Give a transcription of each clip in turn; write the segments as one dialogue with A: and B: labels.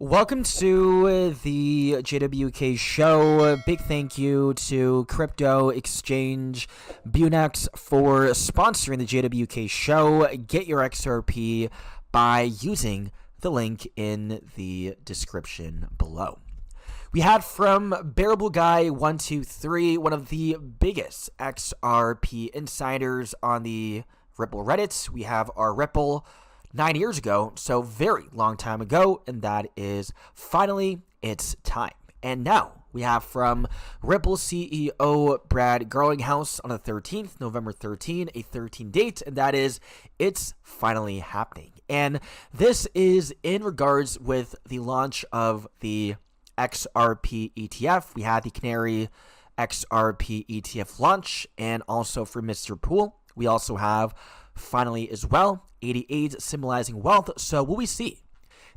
A: Welcome to the JWK show. Big thank you to crypto exchange BITUNIX for sponsoring the JWK show. Get your XRP by using the link in the description below. We had from Bearable Guy 123, one of the biggest XRP insiders on the Ripple Reddit. We have our Ripple 9 years ago, so very long time ago, and that is finally it's time. And now we have from Ripple CEO Brad Garlinghouse on the 13th, November 13, a 13 date, and that is it's finally happening. And this is in regards with the launch of the XRP ETF. We had the Canary XRP ETF launch, and also for Mr. Pool, we also have finally as well 88 symbolizing wealth. So will we see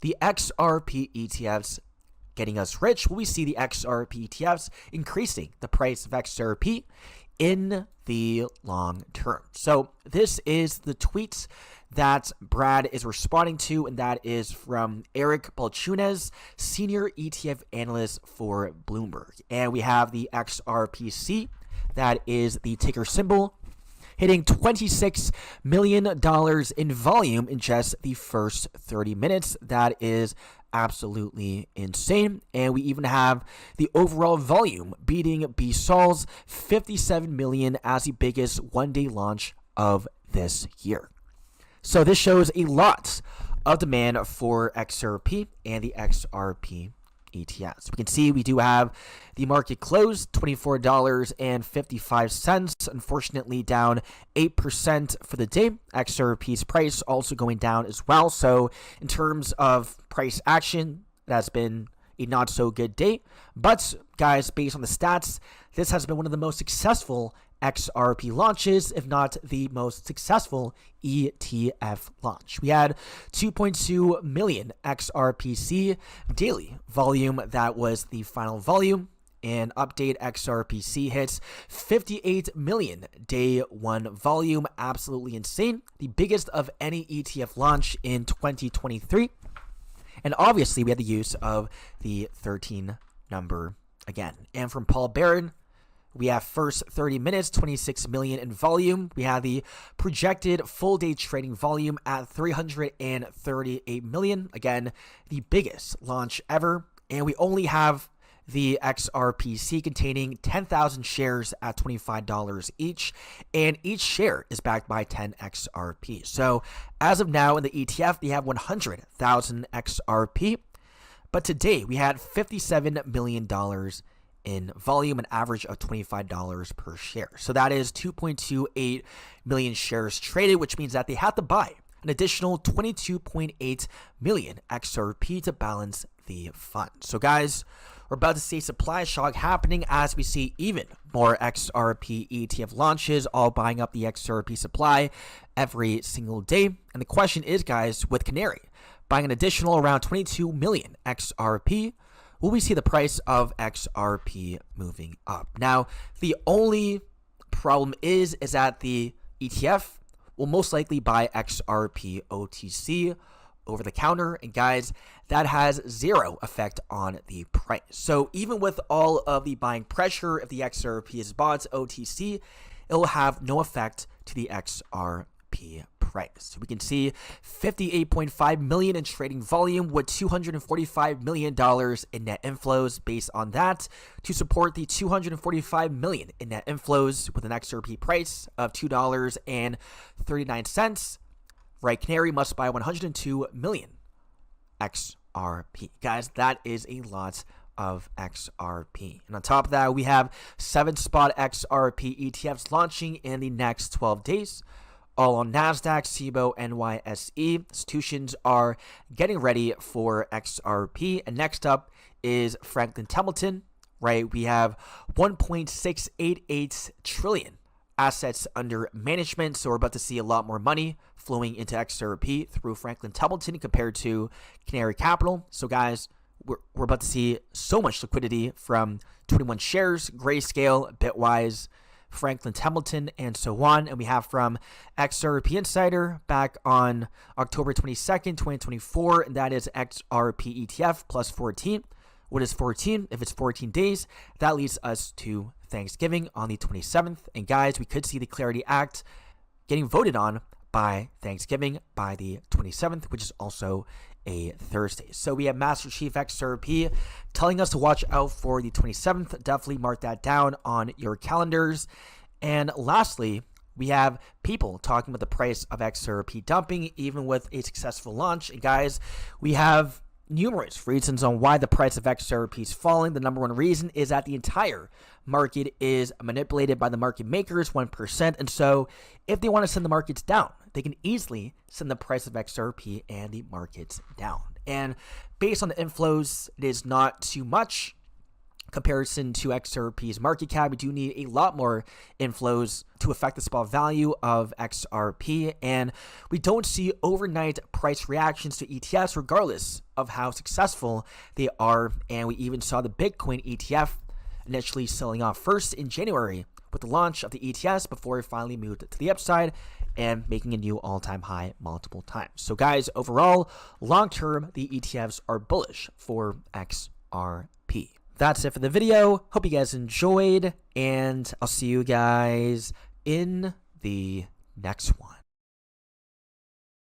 A: the XRP ETFs getting us rich? Will we see the XRP ETFs increasing the price of XRP in the long term? So this is the tweets that Brad is responding to, and that is from Eric Balchunas, senior ETF analyst for Bloomberg. And we have the XRPC, that is the ticker symbol, hitting $26 million in volume in just the first 30 minutes. That is absolutely insane. And we even have the overall volume beating BSol's 57 million as the biggest one-day launch of this year. So this shows a lot of demand for XRP and the XRP ETFs. We can see we do have the market close $24.55, unfortunately down 8% for the day. XRP's price also going down as well. So in terms of price action, that's been a not so good day. But guys, based on the stats, this has been one of the most successful XRP launches, if not the most successful ETF launch. We had 2.2 million XRPC daily volume. That was the final volume. And update XRPC hits 58 million day one volume. Absolutely insane. The biggest of any ETF launch in 2023. And obviously we had the use of the 13 number again. And from Paul Barron, we have first 30 minutes, 26 million in volume. We have the projected full day trading volume at 338 million. Again, the biggest launch ever. And we only have the XRPC containing 10,000 shares at $25 each. And each share is backed by 10 XRP. So as of now in the ETF, they have 100,000 XRP. But today we had $57 million in volume, an average of $25 per share. So that is 2.28 million shares traded, which means that they have to buy an additional 22.8 million XRP to balance the fund. So guys, we're about to see supply shock happening as we see even more XRP ETF launches, all buying up the XRP supply every single day. And the question is, guys, with Canary buying an additional around 22 million XRP, will we see the price of XRP moving up? Now, the only problem is that the ETF will most likely buy XRP OTC over the counter. And guys, that has zero effect on the price. So even with all of the buying pressure, if the XRP is bought OTC, it will have no effect to the XRP price. We can see 58.5 million in trading volume with $245 million in net inflows. Based on that, to support the 245 million in net inflows with an XRP price of $2.39, right, Canary must buy 102 million XRP. Guys, that is a lot of XRP. And on top of that, we have 7 spot XRP ETFs launching in the next 12 days. All on NASDAQ, CBOE, NYSE. Institutions are getting ready for XRP. And next up is Franklin Templeton, right? We have 1.688 trillion assets under management. So we're about to see a lot more money flowing into XRP through Franklin Templeton compared to Canary Capital. So guys, we're about to see so much liquidity from 21 shares, Grayscale, Bitwise, Franklin Templeton, and so on. And we have from Xrp Insider back on October 22nd, 2024, and that is XRP ETF plus 14. What is 14? If it's 14 days, that leads us to Thanksgiving on the 27th. And guys, we could see the Clarity Act getting voted on by Thanksgiving by the 27th, which is also a Thursday. So we have Master Chief XRP telling us to watch out for the 27th. Definitely mark that down on your calendars. And lastly, we have people talking about the price of XRP dumping, even with a successful launch. And guys, we have numerous reasons on why the price of XRP is falling. The number one reason is that the entire market is manipulated by the market makers, 1%. And so if they want to send the markets down, they can easily send the price of XRP and the markets down. And based on the inflows, it is not too much comparison to XRP's market cap. We do need a lot more inflows to affect the spot value of XRP, and we don't see overnight price reactions to ETFs regardless of how successful they are. And we even saw the Bitcoin ETF initially selling off first in January with the launch of the ETFs before it finally moved to the upside and making a new all-time high multiple times. So guys, overall, long-term, the ETFs are bullish for XRP. That's it for the video. Hope you guys enjoyed, and I'll see you guys in the next one.